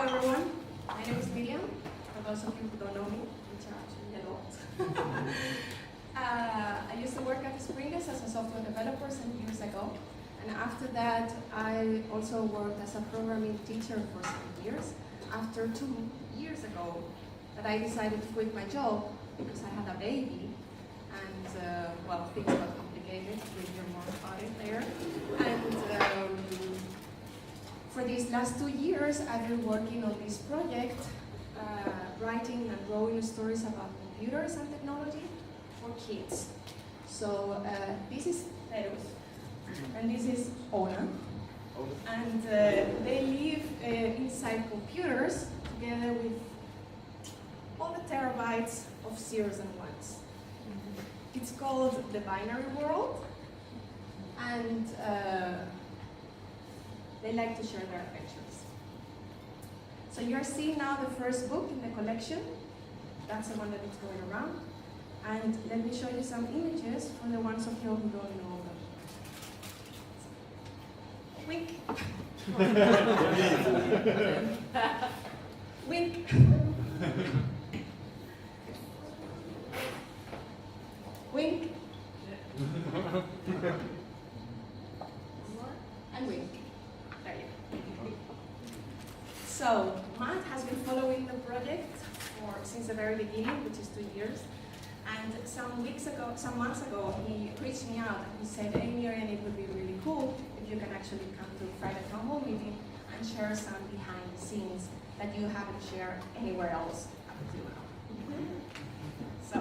everyone. My name is Miriam. For those of you who don't know me, which are actually a lot. I used to work at Springus as a software developer some years ago. And after that, I also worked as a programming teacher for some years. After 2 years ago, that I decided to quit my job because I had a baby. And, well, things got complicated. We'll hear more about it later. And for these last 2 years, I've been working on this project, writing and drawing stories about computers and technology for kids. So this is Zerus, and this is Ona. And they live inside computers together with all the terabytes of zeros and ones. It's called the binary world, and they like to share their adventures. So you're seeing now the first book in the collection. That's the one that is going around. And let me show you some images for the ones of you who don't know them. Wink. Wink. Wink. And wink. There you go. So, Matt has been following the project since the very beginning, which is 2 years. And some months ago, he reached me out and he said, "Hey Miriam, it would be really cool if you can actually come to Friday Town Hall meeting and share some behind the scenes that you haven't shared anywhere else up until now." So,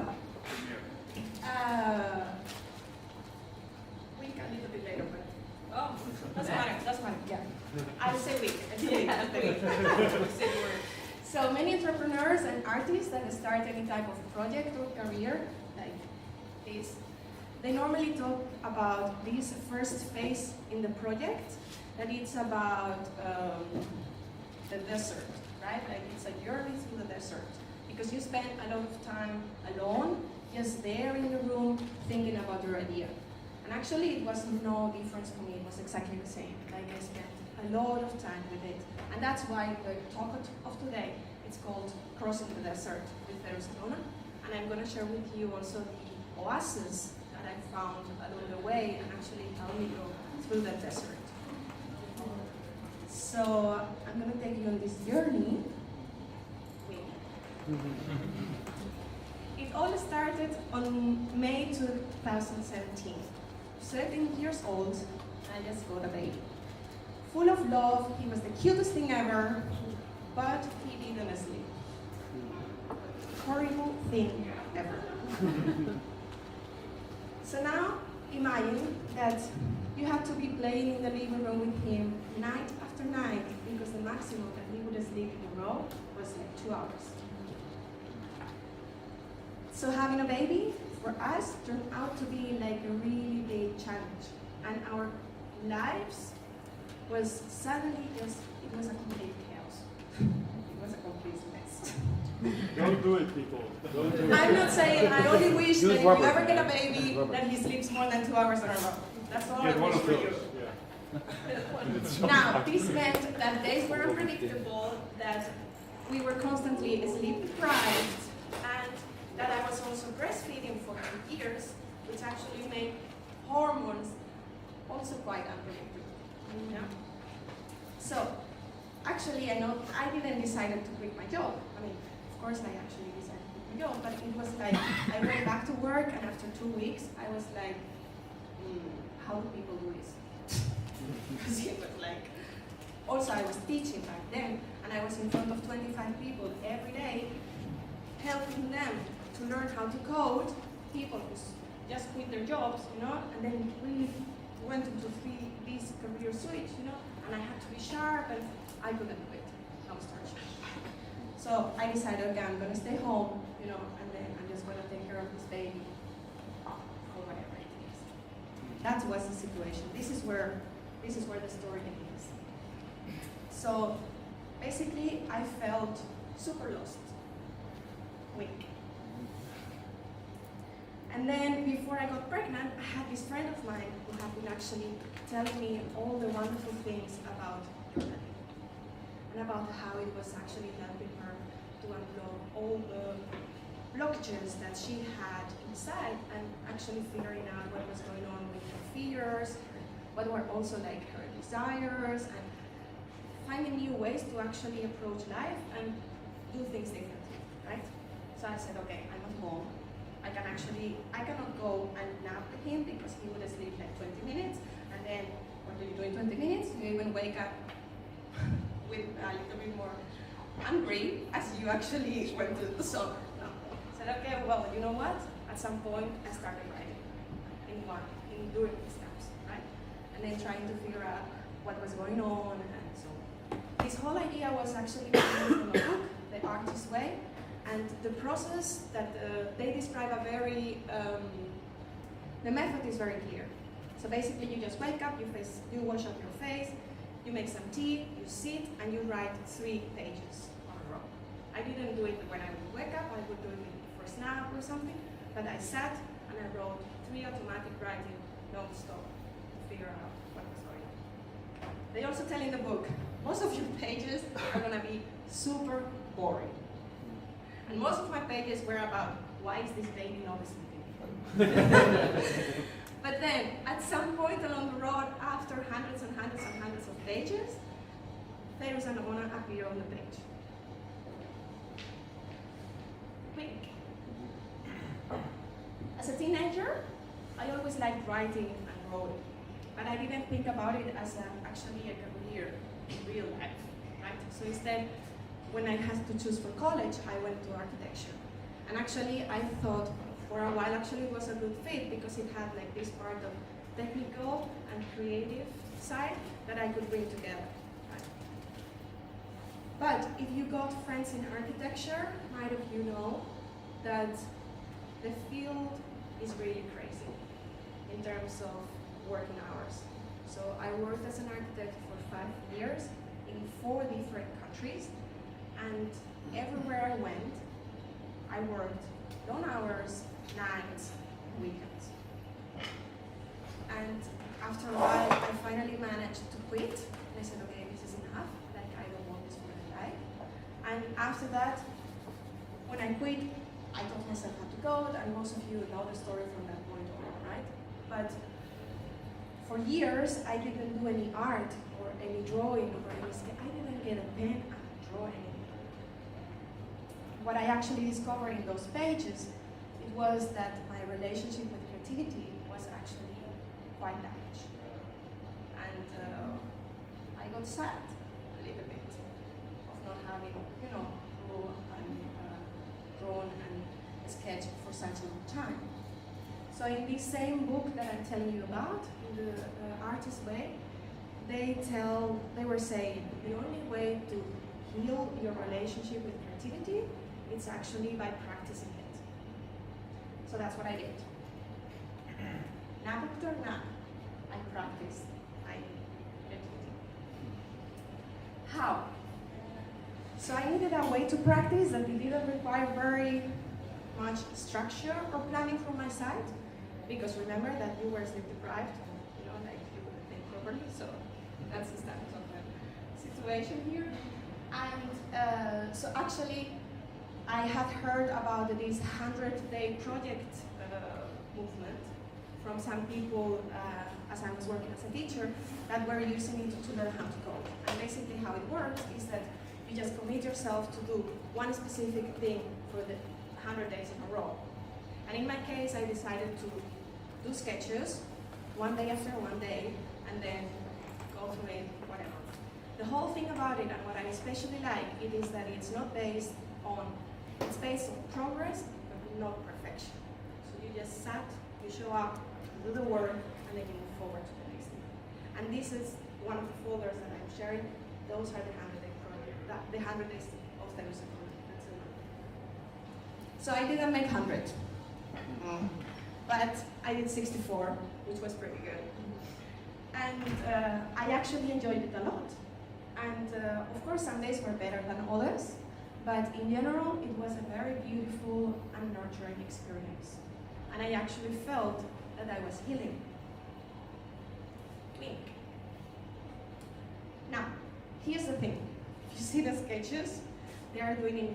week a little bit later, but doesn't matter, yeah. I'll say week. So many entrepreneurs and artists that start any type of project or career like this, they normally talk about this first phase in the project, that it's about the desert, right? Like it's a journey through the desert, because you spend a lot of time alone, just there in the room, thinking about your idea. And actually it was no difference for me, it was exactly the same. Like I spent a lot of time with it. And that's why the talk of today, it's called Crossing the Desert with Zerus Ona. And I'm going to share with you also the oases that I found along the way and actually helped me go through the desert. So I'm going to take you on this journey. It all started on May 2017. 17 years old, I just got a baby. Full of love, he was the cutest thing ever, but he didn't sleep. Horrible thing ever. So now, imagine that you have to be playing in the living room with him night after night, because the maximum that he would sleep in a row was like 2 hours. So having a baby, for us, turned out to be like a really big challenge. And our lives was suddenly just, it was a complete chaos. It was a complete mess. Don't do it, people. Don't do it. I'm not saying, I only wish that if you ever get a baby, that he sleeps more than 2 hours in a row. That's all I wish for you. Yeah. Now, this meant that days were unpredictable, that we were constantly sleep deprived, and that I was also breastfeeding for 2 years, which actually made hormones also quite unpredictable. Yeah. So, actually, I didn't decide to quit my job. I mean, of course, I actually decided to quit my job, but it was like I went back to work, and after 2 weeks, I was like, how do people do this? Because it was like, also I was teaching back then, and I was in front of 25 people every day, helping them to learn how to code. People who just quit their jobs, and then we went into this career switch, and I had to be sharp, and I couldn't quit. Long story short. So I decided, okay, I'm gonna stay home, and then I'm just gonna take care of this baby, or whatever it is. That was the situation. This is where the story ends. So basically, I felt super lost. Wink. And then before I got pregnant, I had this friend of mine who had been actually telling me all the wonderful things about journaling. and about how it was actually helping her to unblock all the blockages that she had inside, and actually figuring out what was going on with her fears, what were also like her desires, and finding new ways to actually approach life and do things differently, right? So I said, okay, I'm at home. I cannot go and nap with him because he would sleep like 20 minutes, and then what do you do in 20 minutes? You even wake up with a little bit more hungry as you actually went to the summer. No. I said, okay, well, you know what? At some point, I started writing in during these times, right? And then trying to figure out what was going on, and so this whole idea was actually coming from a book, The Artist's Way, and the process that they describe the method is very clear. So basically, you just wake up, you wash up your face, you make some tea, you sit, and you write 3 pages on a row. I didn't do it when I would wake up, I would do it for snap or something, but I sat and I wrote 3 automatic writing non-stop to figure out what was going on. They also tell in the book, most of your pages are gonna be super boring. And most of my pages were about, why is this baby not sleeping? But then, at some point along the road, after hundreds and hundreds and hundreds of pages, Zerus Ona appeared on the page. Wink. As a teenager, I always liked writing and wrote, but I didn't think about it as actually a career in real life, right? So instead, when I had to choose for college, I went to architecture. And actually, I thought for a while actually it was a good fit because it had like this part of technical and creative side that I could bring together. Right? But if you got friends in architecture, might of you know that the field is really crazy in terms of working hours. So I worked as an architect for 5 years in 4 different countries, and everywhere I went, I worked long hours, nights, weekends. And after a while, I finally managed to quit. And I said, okay, this is enough. Like, I don't want this for my life. And after that, when I quit, I taught myself how to code, and most of you know the story from that point on, right? But for years, I didn't do any art or any drawing or any sketch. I didn't get a pen and draw anything. What I actually discovered in those pages, it was that my relationship with creativity was actually quite damaged. And I got sad a little bit of not having, drawn and sketched for such a long time. So in this same book that I'm telling you about, in the Artist's Way, they were saying the only way to heal your relationship with creativity is actually by practicing it. So that's what I did. Nap after nap, I practiced my creativity. How? So I needed a way to practice that it didn't require very much structure or planning from my side, because remember that you were sleep deprived, like you couldn't think properly, so that's the status of the situation here. And so actually, I had heard about this 100-day project movement from some people as I was working as a teacher that were using it to learn how to code. And basically how it works is that you just commit yourself to do one specific thing for the 100 days in a row. And in my case, I decided to do sketches one day after one day and then go through it, whatever. The whole thing about it, and what I especially like, it is that it's based on progress, but not perfection. So you just sat, you show up, do the work, and then you move forward to the next thing. And this is one of the folders that I'm sharing. Those are the 100-day project, the 100 days of Zerus Ona. That's the one. So I didn't make 100, but I did 64, which was pretty good. And I actually enjoyed it a lot. And of course, some days were better than others, but in general, it was a very beautiful and nurturing experience. And I actually felt that I was healing. Wink. Now, here's the thing. If you see the sketches, they are doing in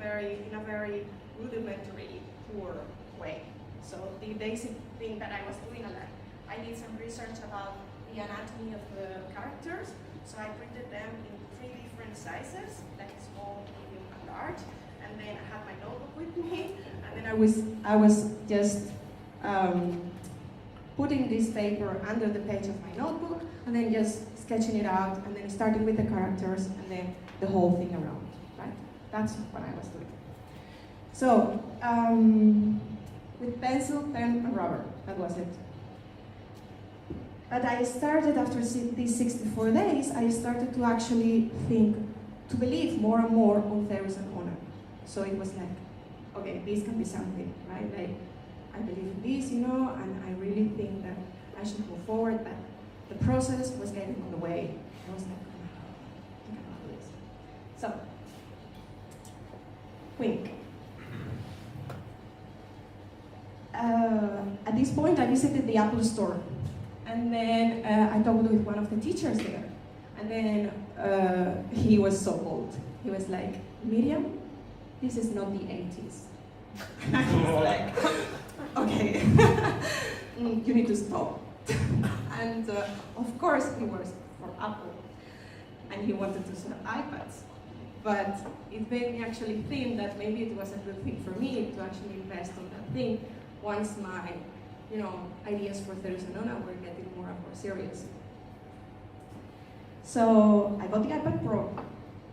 a very rudimentary, poor way. So the basic thing that I was doing, I did some research about the anatomy of the characters, so I printed them in 3 different sizes, like small, medium, and large, and then I had my notebook with me, and then I was just putting this paper under the page of my notebook, and then just sketching it out, and then starting with the characters, and then the whole thing around, right? That's what I was doing. So, with pencil, pen, and rubber, that was it. But I started, after these 64 days, I started to actually think, to believe more and more on Zerus Ona. So it was like, okay, this can be something, right? Like, I believe in this, you know, and I really think that I should move forward, but the process was getting in the way. I was like, I think about this. So, wink. At this point, I visited the Apple store, and then I talked with one of the teachers there, and then he was so bold. He was like, Miriam, this is not the 80s. I was like, okay, you need to stop. And of course, he was for Apple, and he wanted to sell iPads. But it made me actually think that maybe it was a good thing for me to actually invest on that thing once my, ideas for Zerus Ona were getting more and more serious. So I got the iPad Pro,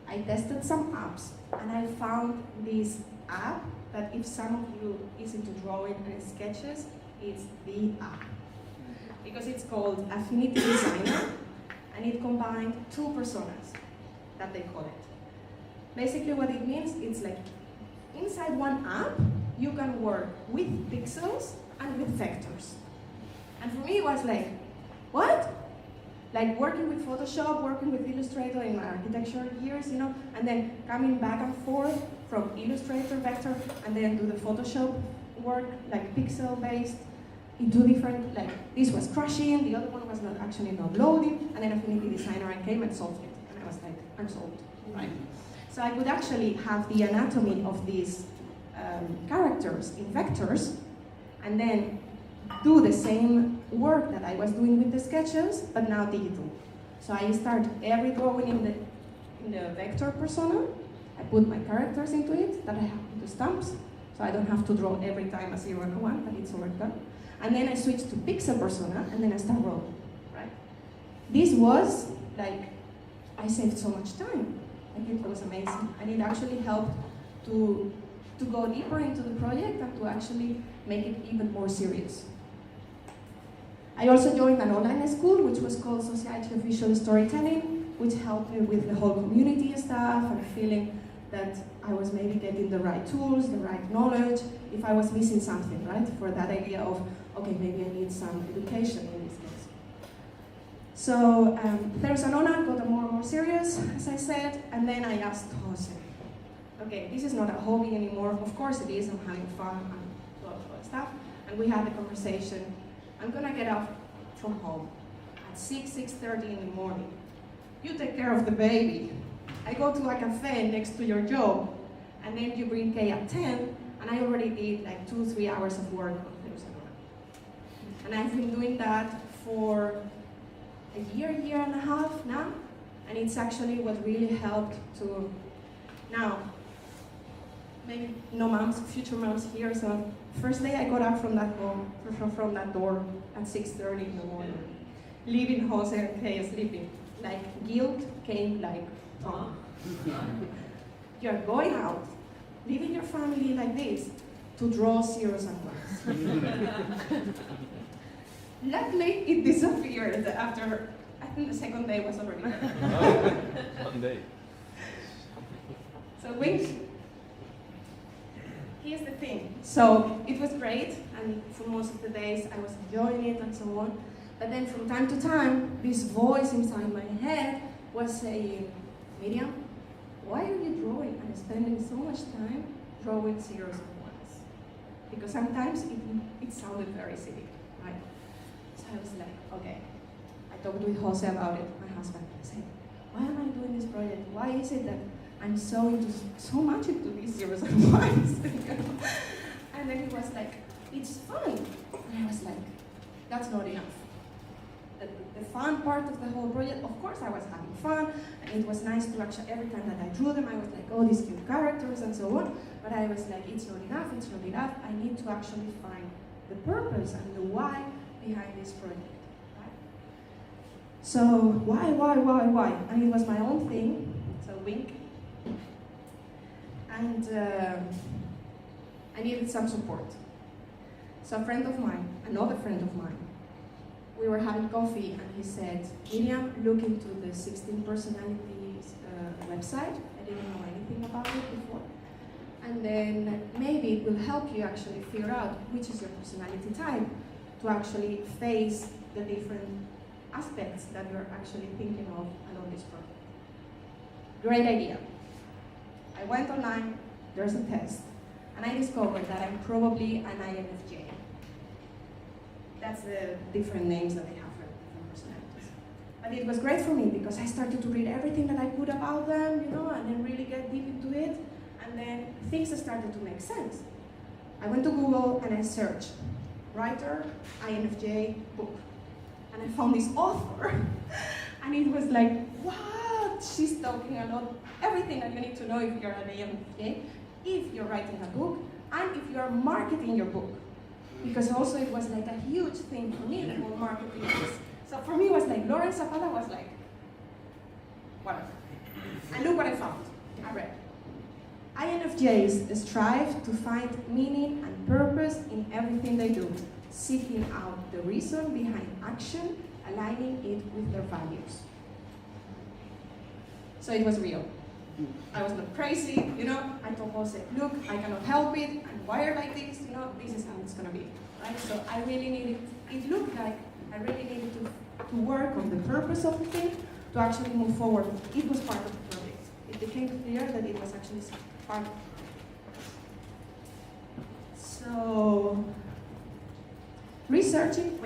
I tested some apps, and I found this app that if some of you is into drawing and sketches, it's the app. Because it's called Affinity Designer, and it combined 2 personas, that they call it. Basically what it means, it's like inside one app, you can work with pixels and with vectors. And for me it was like, what? Like working with Photoshop, working with Illustrator in my architecture years, and then coming back and forth from Illustrator, vector, and then do the Photoshop work, like pixel-based, in 2 different, like this was crashing, the other one was not loading, and then Affinity Designer came and solved it. And I was like, I'm sold, right? So I could actually have the anatomy of these characters in vectors, and then do the same work that I was doing with the sketches, but now digital. So I start every drawing in the vector persona. I put my characters into it, that I have into stamps, so I don't have to draw every time a 0 and a 1, but it's already done. And then I switch to pixel persona, and then I start rolling, right? This was, like, I saved so much time. Like, it was amazing. And it actually helped to go deeper into the project and to actually make it even more serious. I also joined an online school, which was called Society of Visual Storytelling, which helped me with the whole community stuff and feeling that I was maybe getting the right tools, the right knowledge, if I was missing something, right? For that idea of, okay, maybe I need some education in this case. So Zerus Ona got more and more serious, as I said, and then I asked Jose, okay, this is not a hobby anymore. Of course it is, I'm having fun and a lot of stuff. And we had a conversation. I'm gonna get up from home at 6:30 in the morning. You take care of the baby. I go to a cafe next to your job, and then you bring Kay at 10, and I already did like 2-3 hours of work on Zerus Ona. And I've been doing that for a year and a half now, and it's actually what really helped to, now, maybe no moms, future moms here, so first day I got up from that home, from that door at 6:30 in the morning, leaving Jose and Kay sleeping. Like, guilt came like, oh, you're going out, leaving your family like this, to draw zeros and ones. Luckily, it disappeared after, I think the second day was already there. One day. So here's the thing. So it was great, and for most of the days I was enjoying it and so on. But then from time to time, this voice inside my head was saying, Miriam, why are you drawing and spending so much time drawing zeros and ones? Because sometimes it sounded very silly, right? So I was like, okay. I talked with Jose about it, my husband. I said, why am I doing this project? Why is it that I'm so much into these zeros and ones. And then he was like, it's fun. And I was like, that's not enough. The fun part of the whole project, of course I was having fun, and it was nice to actually, every time that I drew them, I was like, oh, these cute characters and so on, but I was like, it's not enough, I need to actually find the purpose and the why behind this project. Right? So, why? And it was my own thing, so wink. And I needed some support. So a friend of mine, another friend of mine, we were having coffee and he said, Miriam, look into the 16 personalities website. I didn't know anything about it before. And then maybe it will help you actually figure out which is your personality type to actually face the different aspects that you're actually thinking of along this project. Great idea. I went online, there's a test, and I discovered that I'm probably an INFJ. That's the different names that they have for different personalities. But it was great for me because I started to read everything that I could about them, and then really get deep into it, and then things started to make sense. I went to Google and I searched writer, INFJ, book. And I found this author, and it was like, what? She's talking about everything that you need to know if you're an INFJ, if you're writing a book, and if you're marketing your book. Because also it was like a huge thing for me, the whole marketing piece. So for me it was like, Lauren Zapata was like, whatever. And look what I found. I read. INFJs strive to find meaning and purpose in everything they do, seeking out the reason behind action, aligning it with their values. So it was real. I was not crazy, I told Paul, look, I cannot help it, I'm wired like this, this is how it's gonna be, right? So I really needed, it looked like I really needed to work on the purpose of the thing to actually move forward. It was part of the project. It became clear that it was actually part of it. So, researching,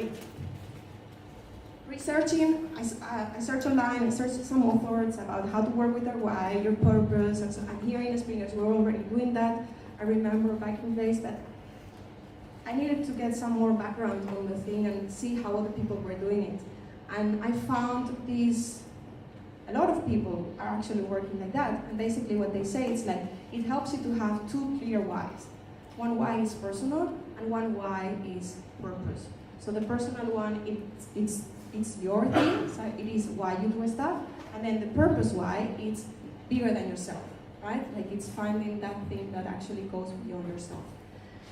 I searched online, I searched some authors about how to work with their why, your purpose, and so I'm here in Springers, we're already doing that. I remember back in the days, but I needed to get some more background on the thing and see how other people were doing it. And I found a lot of people are actually working like that, and basically what they say is like, it helps you to have two clear whys. One why is personal, and one why is purpose. So the personal one, it's your thing, so it is why you do stuff, and then the purpose why, it's bigger than yourself, right? Like it's finding that thing that actually goes beyond yourself.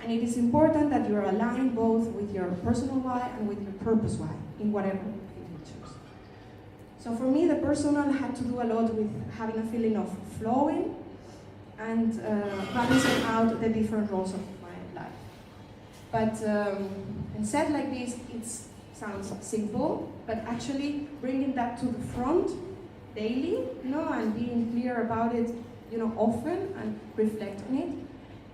And it is important that you're aligned both with your personal why and with your purpose why, in whatever thing you choose. So for me, the personal had to do a lot with having a feeling of flowing and balancing out the different roles of my life. But, and said like this, it sounds simple, but actually bringing that to the front daily, and being clear about it, often and reflect on it,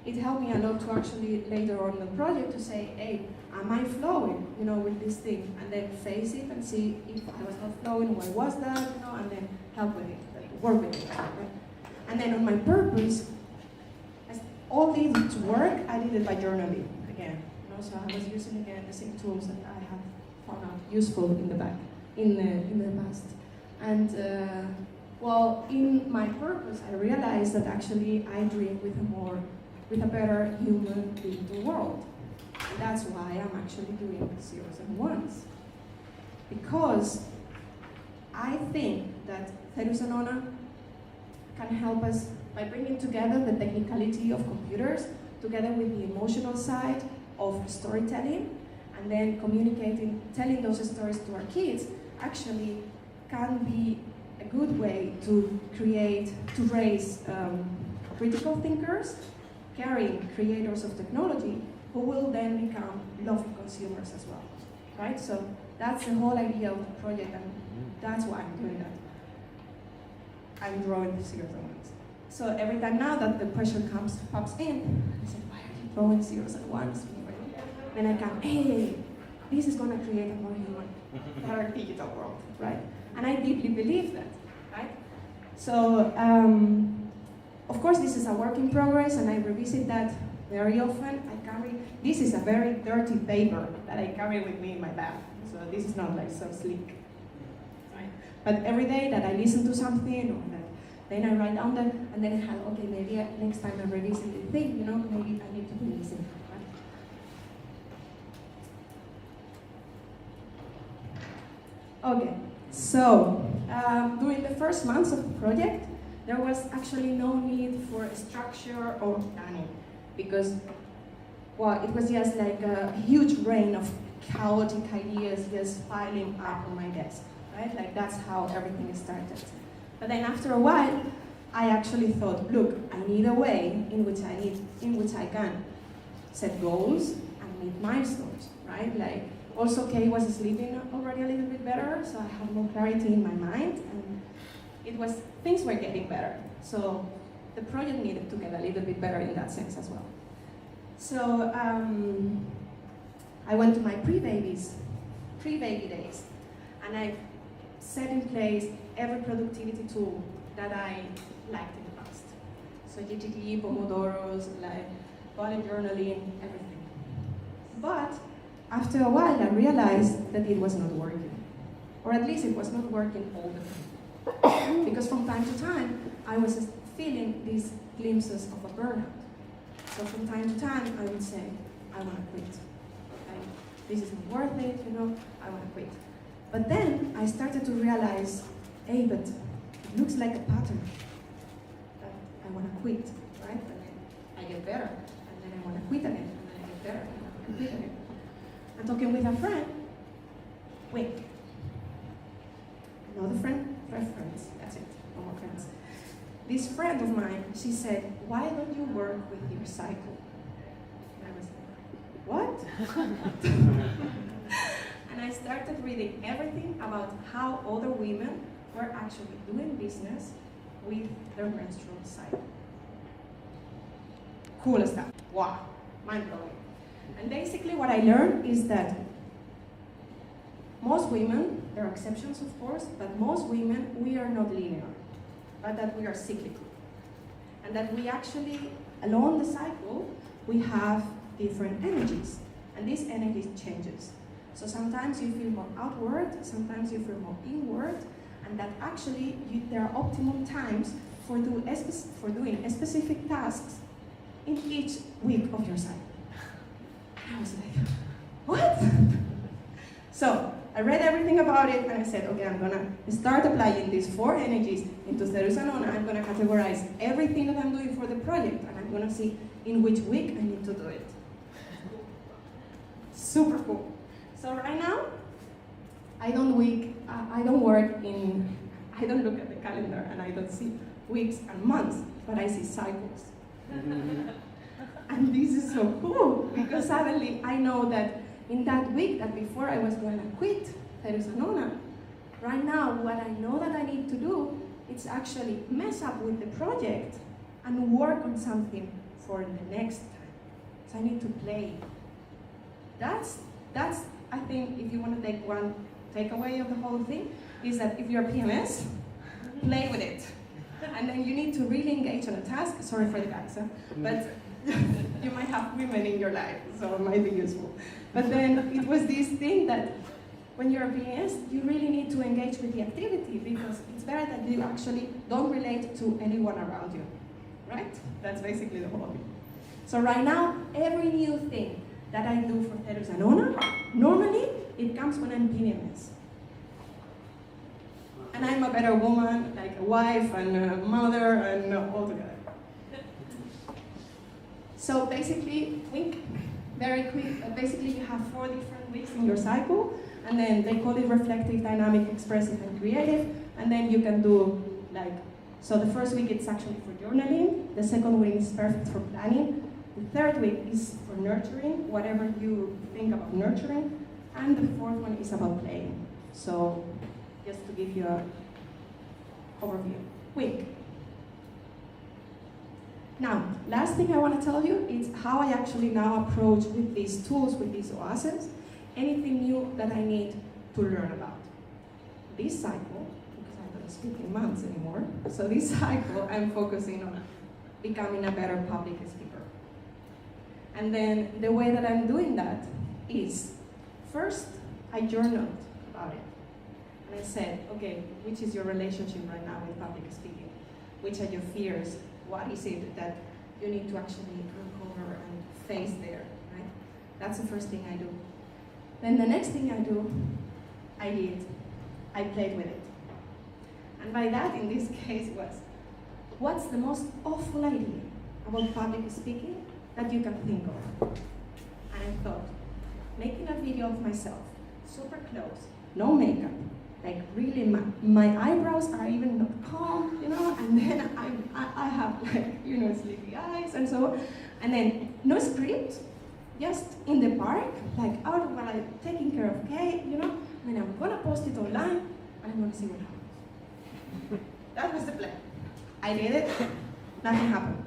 it helped me a lot to actually later on in the project to say, hey, am I flowing, with this thing? And then face it and see if I was not flowing, why was that, and then help with it, like work with it, right? And then on my purpose, as all this work, I did it by journaling again. So I was using again the same tools that I have found out useful in the past. And well, in my purpose, I realized that actually I dream with a better human living world. And that's why I'm actually doing zeros and ones. Because I think that Zerus Ona can help us by bringing together the technicality of computers together with the emotional side of storytelling, and then communicating, telling those stories to our kids actually can be a good way to raise critical thinkers, caring creators of technology, who will then become loving consumers as well, right? So that's the whole idea of the project, and that's why I'm doing that. I'm drawing the zeros and ones. So every time now that the question pops in, I say, why are you drawing zeros and ones? Then I can, hey, this is going to create a more human, better digital world, right? And I deeply believe that, right? So Of course, this is a work in progress, and I revisit that very often. This is a very dirty paper that I carry with me in my bag, so this is not like so sleek. Right? But every day that I listen to something, or that, then I write down that, and then I have, okay, maybe next time I revisit the thing, maybe I need to do this. Right? Okay, so during the first months of the project, there was actually no need for structure or planning, because, well, it was just like a huge rain of chaotic ideas just piling up on my desk, right? Like that's how everything started. But then after a while, I actually thought, look, I need a way in which I can set goals and meet milestones, right? Like also Kay was sleeping already a little bit better, so I had more clarity in my mind, and things were getting better. So the project needed to get a little bit better in that sense as well. So I went to my pre-baby days, and I set in place every productivity tool that I liked in the past. So GTD, Pomodoros, like bullet journaling, everything. But after a while, I realized that it was not working. Or at least it was not working all the time. Because from time to time, I was feeling these glimpses of a burnout. So from time to time, I would say, I want to quit. Like, this isn't worth it, I want to quit. But then I started to realize, hey, but it looks like a pattern. That I want to quit, right? And then I get better, and then I want to quit again, and then I get better, and I want to quit again. I'm talking with a friend, wait. Another friend, friends, that's it, no more friends. This friend of mine, she said, why don't you work with your cycle? And I was like, what? And I started reading everything about how other women were actually doing business with their menstrual cycle. Cool stuff. Wow, mind-blowing. And basically what I learned is that most women, there are exceptions of course, but most women, we are not linear, but that we are cyclical. And that we actually, along the cycle, we have different energies. And these energies changes. So sometimes you feel more outward, sometimes you feel more inward, and that actually there are optimum times for doing specific tasks in each week of your cycle. I was like, what? So I read everything about it, and I said, okay, I'm gonna start applying these 4 energies into Zerus Ona. I'm gonna categorize everything that I'm doing for the project, and I'm gonna see in which week I need to do it. Super cool. So right now, I don't look at the calendar and I don't see weeks and months, but I see cycles. And this is so cool, because suddenly I know that in that week that before I was going to quit Zerus Ona, right now what I know that I need to do is actually mess up with the project and work on something for the next time. So I need to play. That's I think, if you want to take one takeaway of the whole thing, is that if you're PMS, play with it. And then you need to really engage on a task. Sorry for the guys, but you might have women in your life, so it might be useful. But then it was this thing that when you're a PMS, you really need to engage with the activity, because it's better that you actually don't relate to anyone around you, right? That's basically the whole thing. So right now, every new thing that I do for Zerus Ona, normally it comes when I'm PMS. And I'm a better woman, like a wife and a mother and all together. So basically, very quick, basically you have 4 different weeks in your cycle, and then they call it reflective, dynamic, expressive, and creative, and then you can do so the first week it's actually for journaling, the second week is perfect for planning, the third week is for nurturing, whatever you think about nurturing, and the fourth one is about playing. So just to give you an overview. Quick. Now, last thing I want to tell you is how I actually now approach with these tools, with these oases, anything new that I need to learn about. This cycle, because I don't speak in months anymore, so this cycle I'm focusing on becoming a better public speaker. And then the way that I'm doing that is, first, I journaled about it. And I said, okay, which is your relationship right now with public speaking? Which are your fears? What is it that you need to actually uncover and face there, right? That's the first thing I do. Then the next thing I played with it. And by that, in this case, was, what's the most awful idea about public speaking that you can think of? And I thought, making a video of myself, super close, no makeup, like really my eyebrows are even not combed, you know, and then I have like, you know, sleepy eyes and so on. And then no script, just in the park, like out while I'm taking care of Kate, you know, and then I'm gonna post it online and I'm gonna see what happens. That was the plan. I did it, nothing happened.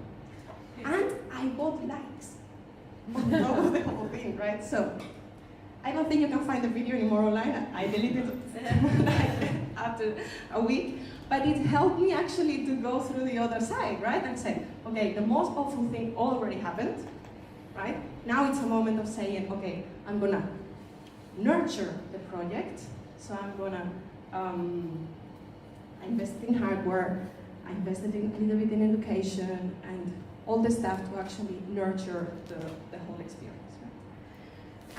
And I got likes on top of the whole thing, right? So I don't think you can find the video anymore online. I deleted it after a week. But it helped me actually to go through the other side, right? And say, okay, the most awful thing already happened, right? Now it's a moment of saying, okay, I'm gonna nurture the project. So I'm gonna I invested in hardware, I invested in a little bit in education, and all the stuff to actually nurture the whole experience.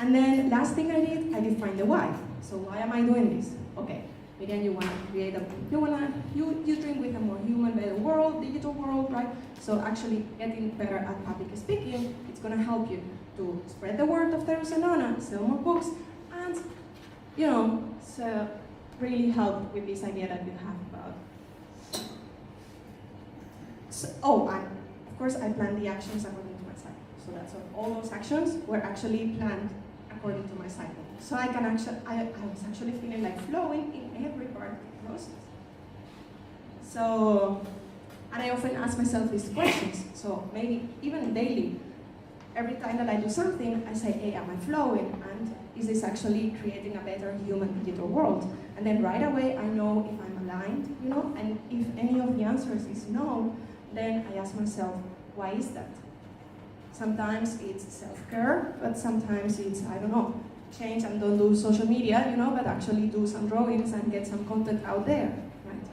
And then last thing I did find the why. So why am I doing this? Okay, again, you want to create you dream with a more human, better world, digital world, right? So actually getting better at public speaking, it's going to help you to spread the word of Zerus Ona, sell more books, and, you know, so really help with this idea that you have about. So, oh, and of course I planned the actions according to my cycle. So that's all those actions were actually planned according to my cycle. So I was actually feeling like flowing in every part of the process. So, and I often ask myself these questions. So maybe even daily, every time that I do something, I say, hey, am I flowing? And is this actually creating a better human digital world? And then right away, I know if I'm aligned, you know, and if any of the answers is no, then I ask myself, why is that? Sometimes it's self-care, but sometimes it's, I don't know, change and don't do social media, you know, but actually do some drawings and get some content out there, right?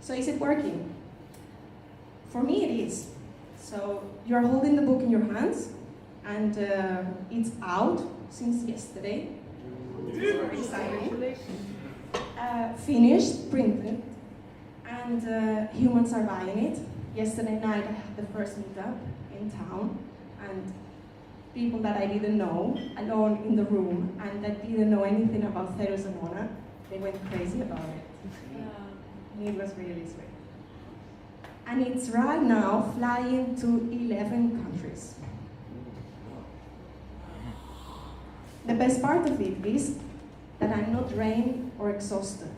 So is it working? For me it is. So you're holding the book in your hands, and it's out since yesterday. Very exciting. Finished, printed, and humans are buying it. Yesterday night I had the first meetup in town, and people that I didn't know, alone in the room, and that didn't know anything about Zerus Ona, they went crazy about it. Yeah. It was really sweet. And it's right now flying to 11 countries. The best part of it is that I'm not drained or exhausted,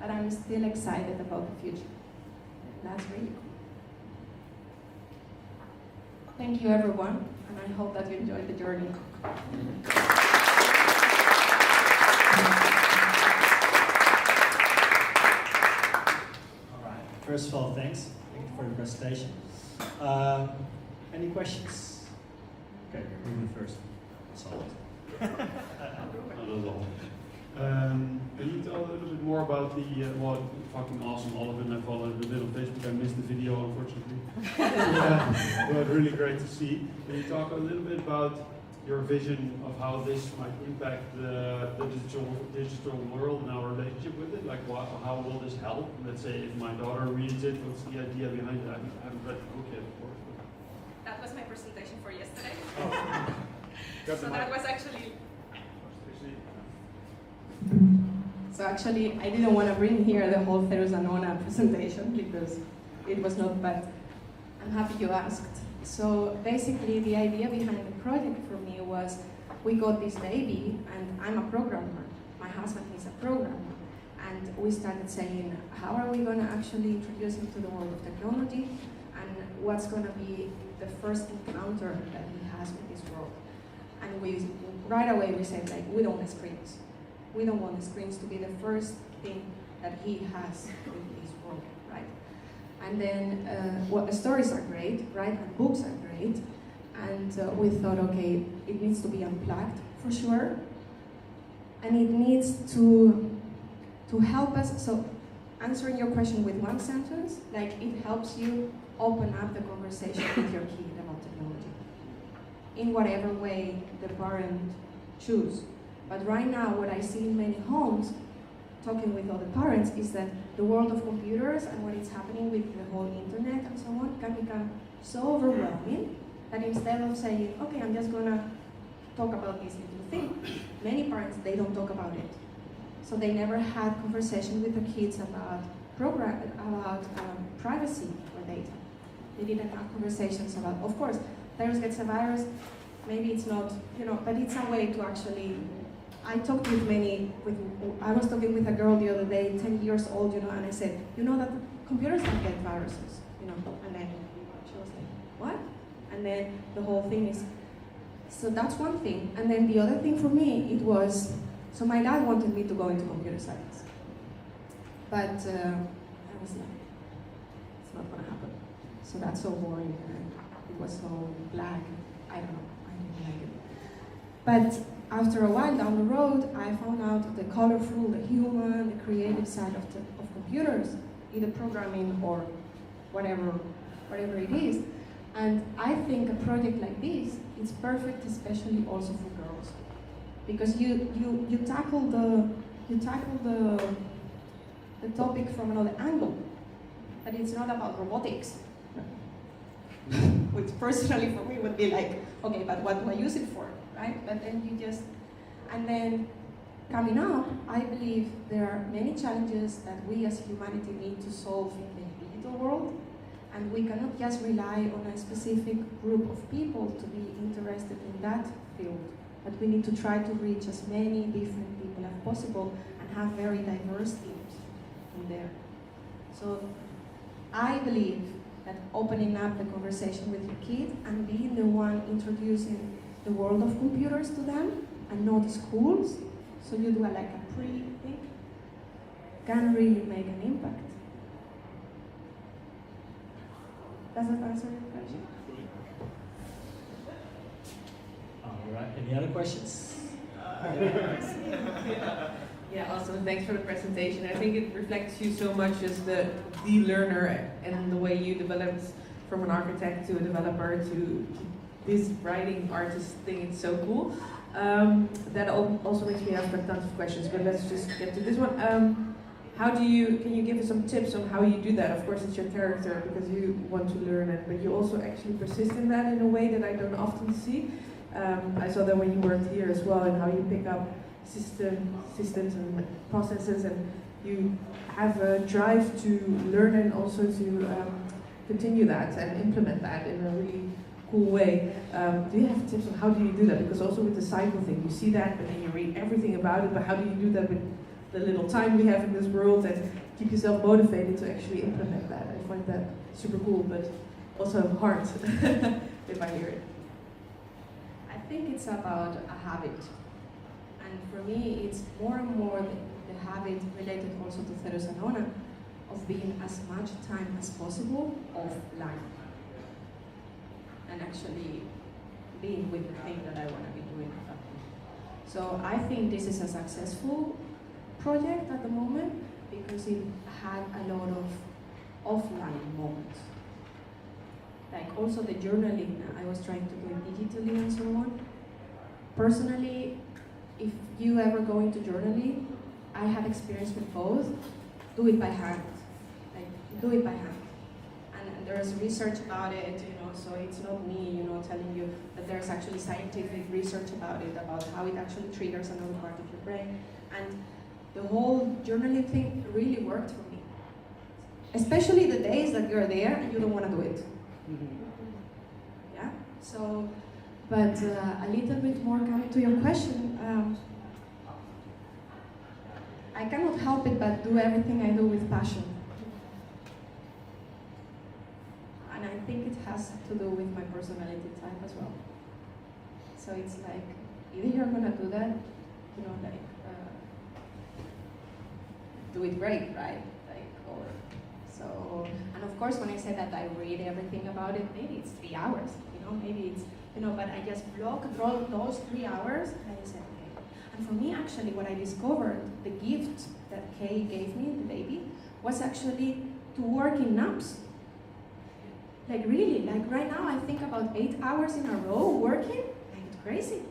but I'm still excited about the future. That's really cool. Thank you, everyone, and I hope that you enjoyed the journey. All right. First of all, thanks. Thank you for the presentation. Any questions? Okay, you're moving first. Solid. Not at all. Can you tell a little bit more about the, well, fucking awesome, all of it, I followed a bit on Facebook, I missed the video, unfortunately. But really great to see. Can you talk a little bit about your vision of how this might impact the digital world and our relationship with it? Like, how will this help? Let's say if my daughter reads it, what's the idea behind it? I haven't read the book yet, of course. That was my presentation for yesterday. Oh. So that was actually... So actually, I didn't want to bring here the whole Zerus Ona presentation because it was not, but I'm happy you asked. So basically, the idea behind the project for me was, we got this baby, and I'm a programmer. My husband is a programmer. And we started saying, how are we going to actually introduce him to the world of technology? And what's going to be the first encounter that he has with this world? And right away we said, like, we don't want screens. We don't want the screens to be the first thing that he has with this world. right? And then, the stories are great, right? And books are great. And we thought, okay, it needs to be unplugged for sure. And it needs to help us. So, answering your question with one sentence, like it helps you open up the conversation with your kid about technology in whatever way the parent choose. But right now, what I see in many homes, talking with other parents, is that the world of computers and what is happening with the whole internet and so on can become so overwhelming that instead of saying, okay, I'm just gonna talk about this little thing, many parents, they don't talk about it. So they never had conversation with the kids about privacy or data. They didn't have conversations about, of course, virus gets a virus, maybe it's not, but it's a way to actually, I talked I was talking with a girl the other day, 10 years old, and I said, that computers don't get viruses, and then she was like, what? And then the whole thing is, so that's one thing. And then the other thing for me, it was, so my dad wanted me to go into computer science. But I was like, it's not gonna happen. So that's so boring, and it was so black. I don't know, I didn't like it. But after a while down the road, I found out the colorful, the human, the creative side of computers, either programming or whatever it is. And I think a project like this is perfect, especially also for girls, because you tackle the topic from another angle, but it's not about robotics, which personally for me would be like, okay, but what do I use it for, right? But then and then coming up, I believe there are many challenges that we as humanity need to solve in the digital world. And we cannot just rely on a specific group of people to be interested in that field. But we need to try to reach as many different people as possible and have very diverse teams in there. So I believe that opening up the conversation with your kid and being the one introducing the world of computers to them and not the schools, so you do like a pre-thing, can really make an impact. Does that answer your question? All right. Any other questions? Yeah, awesome. Thanks for the presentation. I think it reflects you so much as the learner and the way you developed from an architect to a developer to this writing artist thing. It's so cool. That also makes me ask tons of questions, but let's just get to this one. Can you give us some tips on how you do that? Of course, it's your character because you want to learn it, but you also actually persist in that in a way that I don't often see. I saw that when you worked here as well, and how you pick up systems and processes, and you have a drive to learn and also to continue that and implement that in a really cool way. Do you have tips on how do you do that? Because also with the cycle thing, you see that, but then you read everything about it, but how do you do that with the little time we have in this world and keep yourself motivated to actually implement that? I find that super cool, but also hard if I hear it. I think it's about a habit. And for me, it's more and more the habit related also to Zerus Ona of being as much time as possible offline. And actually being with the thing that I want to be doing. So I think this is a successful project at the moment because it had a lot of offline moments. Like also the journaling, I was trying to do it digitally and so on. Personally, if you ever go into journaling, I have experience with both. Do it by hand. Like, do it by hand. And there's research about it, so it's not me, telling you that there's actually scientific research about it, about how it actually triggers another part of your brain. And the whole journaling thing really worked for me. Especially the days that you're there and you don't want to do it. Yeah? So, but a little bit more coming to your question, I cannot help it but do everything I do with passion. And I think it has to do with my personality type as well. So it's like, either you're gonna do that, do it great, right? Or So, and of course, when I say that I read everything about it, maybe it's 3 hours, maybe it's, but I just block those 3 hours, and I said, okay. And for me, actually, what I discovered, the gift that Kay gave me, the baby, was actually to work in naps. Like really, like right now, I think about 8 hours in a row working, like it's crazy.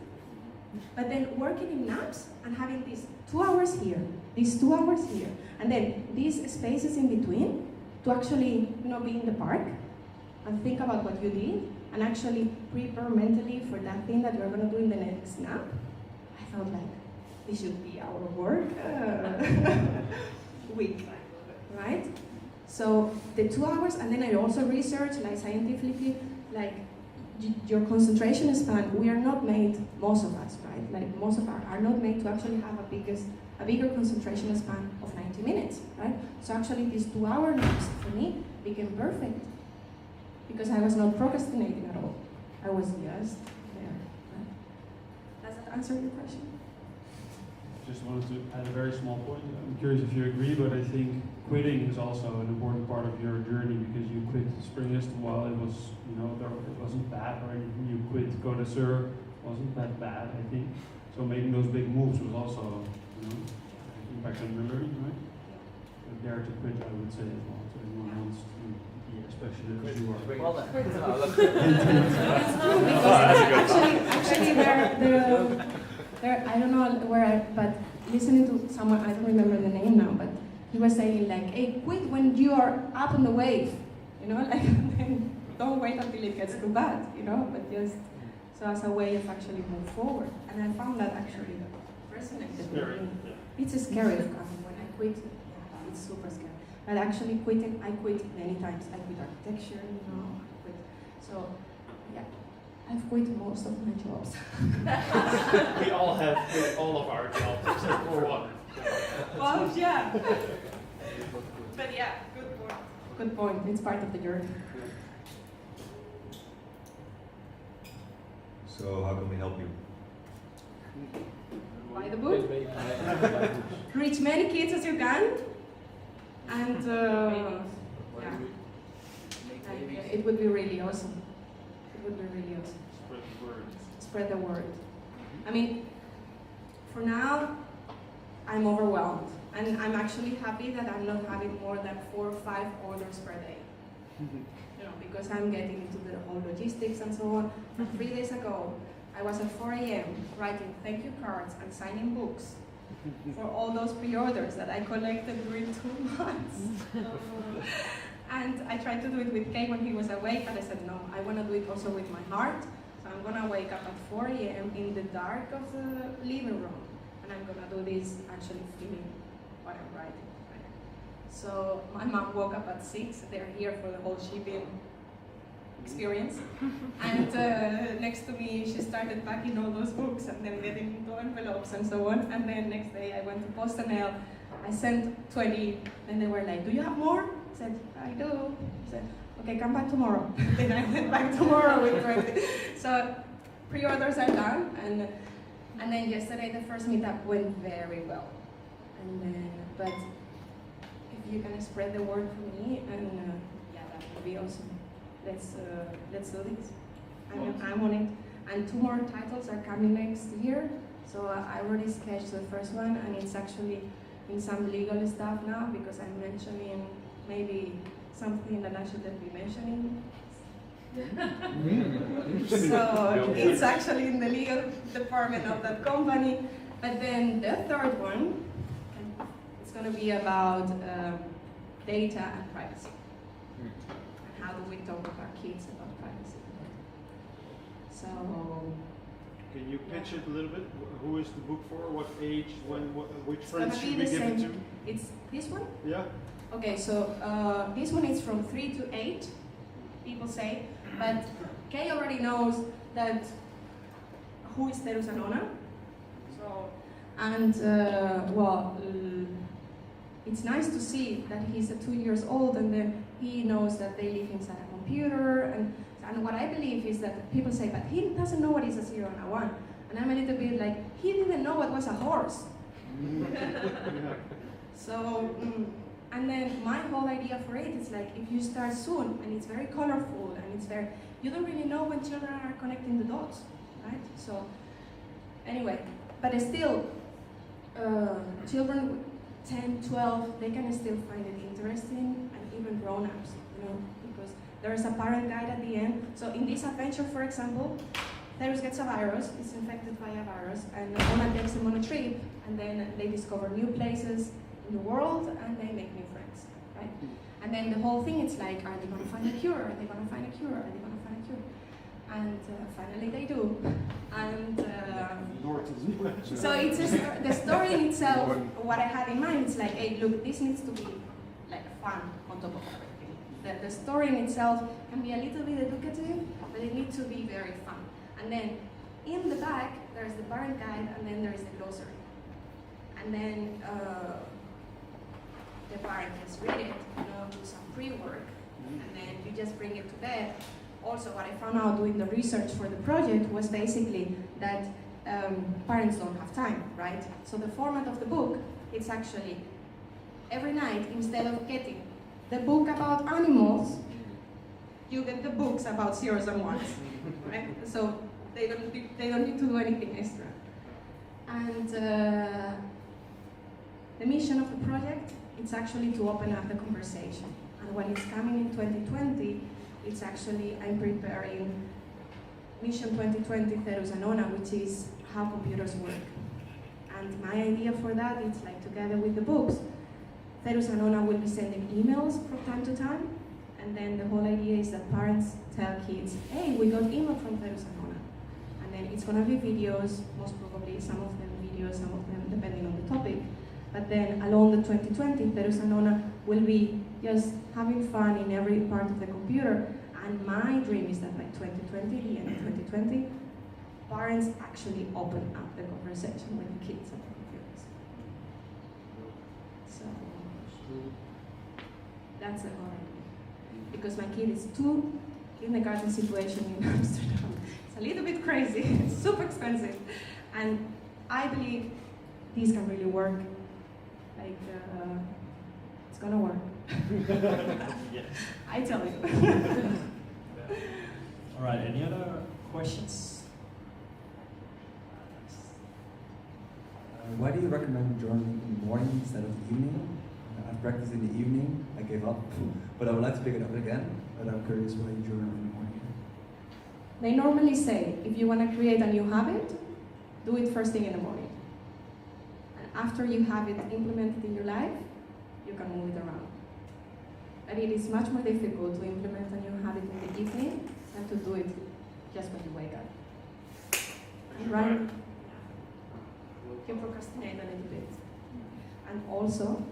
But then working in naps and having these 2 hours here, these 2 hours here, and then these spaces in between to actually, be in the park and think about what you did and actually prepare mentally for that thing that you're going to do in the next nap. I felt like this should be our work week, right? So the 2 hours, and then I also researched, like scientifically, like your concentration span. We are not made, most of us, right? Like most of us are not made to actually have a bigger concentration span of 90 minutes, right? So actually, these 2 hour naps for me became perfect because I was not procrastinating at all. I was just there. Right? Does that answer your question? Just wanted to add a very small point. I'm curious if you agree, but I think quitting is also an important part of your journey because you quit Springest while it was, it wasn't bad or anything. You quit Go to Sur, wasn't that bad, I think. So making those big moves was also, impact on your learning, right? But dare to quit, I would say as well. So everyone wants to be as passionate as you are. Well done. Actually, there, I don't know where, but listening to someone, I don't remember the name now, but he was saying like, hey, quit when you are up on the wave, like, don't wait until it gets too bad, but just, so as a way of actually move forward. And I found that actually resonated with me. It's scary, of course, when I quit, it's super scary. But actually quitting, I quit many times. I quit architecture, I quit. So, yeah. I've quit most of my jobs. We all have quit all of our jobs except for one. Well, yeah. But yeah, good point. Good point. It's part of the journey. So how can we help you? Buy the book. Reach many kids as you can. And yeah, it would be really awesome. It would be really awesome. Spread the word. Spread the word. I mean, for now, I'm overwhelmed. And I'm actually happy that I'm not having more than 4 or 5 orders per day. Because I'm getting into the whole logistics and so on. And 3 days ago, I was at 4 a.m. writing thank you cards and signing books for all those pre-orders that I collected during 2 months. And I tried to do it with Kay when he was awake, but I said, no, I want to do it also with my heart. So I'm going to wake up at 4 a.m. in the dark of the living room. And I'm going to do this actually feeling what I'm writing. So my mom woke up at 6. They're here for the whole shipping experience. And next to me, she started packing all those books and then getting into envelopes and so on. And then next day, I went to PostNL. I sent 20, and they were like, do you have more? I said, I do. I said, okay, come back tomorrow. Then I went back tomorrow with 20. So pre-orders are done. And then yesterday, the first meetup went very well. And then, but if you can spread the word for me, and yeah, that would be awesome. Let's do this. I'm on it. And 2 more titles are coming next year. So I already sketched the first one, and it's actually in some legal stuff now because I'm mentioning maybe something that I shouldn't be mentioning. So it's actually in the legal department of that company. But then the third one, it's going to be about data and privacy. And how do we talk with our kids about privacy? So, Can you pitch it a little bit? Who is the book for? What age? When? Which it's friends gonna be should we the give it same. to? It's this one? Yeah. Okay, so this one is from 3 to 8, people say, but Kay already knows that who is Zerus Ona. So, and it's nice to see that he's 2 years old and then he knows that they live inside a computer. And what I believe is that people say, but he doesn't know what is a 0 and a 1. And I'm a little bit like, he didn't know what was a horse. So, And then my whole idea for it is like, if you start soon and it's very colorful and it's very, you don't really know when children are connecting the dots, right? So anyway, but still, children 10, 12, they can still find it interesting, and even grown-ups, you know, because there is a parent guide at the end. So in this adventure, for example, Zerus gets a virus, is infected by a virus, and Ona takes him on a trip, and then they discover new places in the world, and they make new friends, right? And then the whole thing, it's like, are they going to find a cure? Are they going to find a cure? Are they going to find a cure? And finally they do. And so it's just the story in itself, what I had in mind, it's like, hey, look, this needs to be like fun on top of everything. The story in itself can be a little bit educative, but it needs to be very fun. And then in the back, there's the parent guide, and then there is the glossary. And then the parent just read it, you know, do some pre-work, and then you just bring it to bed. Also, what I found out doing the research for the project was basically that parents don't have time, right? So the format of the book, it's actually every night, instead of getting the book about animals, you get the books about zeros and ones, right? So they don't need to do anything extra. And the mission of the project, it's actually to open up the conversation. And when it's coming in 2020, it's actually, I'm preparing Mission 2020 Zerus Ona, which is how computers work. And my idea for that is like, together with the books, Zerus Ona will be sending emails from time to time, and then the whole idea is that parents tell kids, hey, we got email from Zerus Ona. And then it's gonna be videos, most probably, some of them videos, some of them depending on the topic. But then along the 2020, Zerus Ona will be just having fun in every part of the computer. And my dream is that by 2020, the end of 2020, parents actually open up the conversation with the kids about computers. So that's the whole idea. Because my kid is 2, kindergarten situation in Amsterdam. It's a little bit crazy, it's super expensive. And I believe these can really work. Like, it's gonna work. Yes. I tell you. All right, any other questions? Why do you recommend journaling in the morning instead of the evening? I've practiced in the evening, I gave up, but I would like to pick it up again, but I'm curious why you journal in the morning. They normally say, if you want to create a new habit, do it first thing in the morning. And after you have it implemented in your life, you can move it around. But it is much more difficult to implement a new habit in the evening than to do it just when you wake up. Right? You can procrastinate a little bit. And also,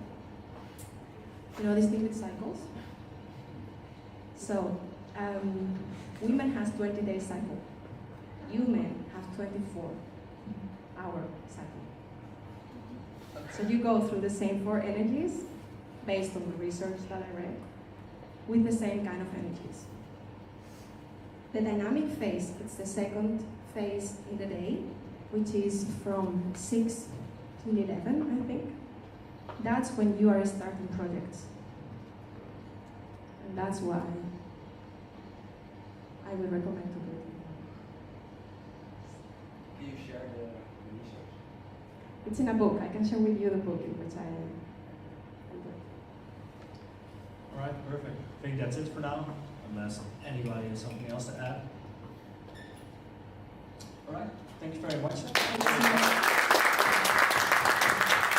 you know this thing with cycles? So, women has 20-day cycle. You men have 24-hour cycle. So you go through the same 4 energies, based on the research that I read, with the same kind of energies. The dynamic phase, it's the second phase in the day, which is from 6 to 11, I think. That's when you are starting projects. And that's why I would recommend to do it. Can you share the research? It's in a book. I can share with you the book in which I wrote. All right, perfect. I think that's it for now, unless anybody has something else to add. All right, thank you very much. Thank you so much.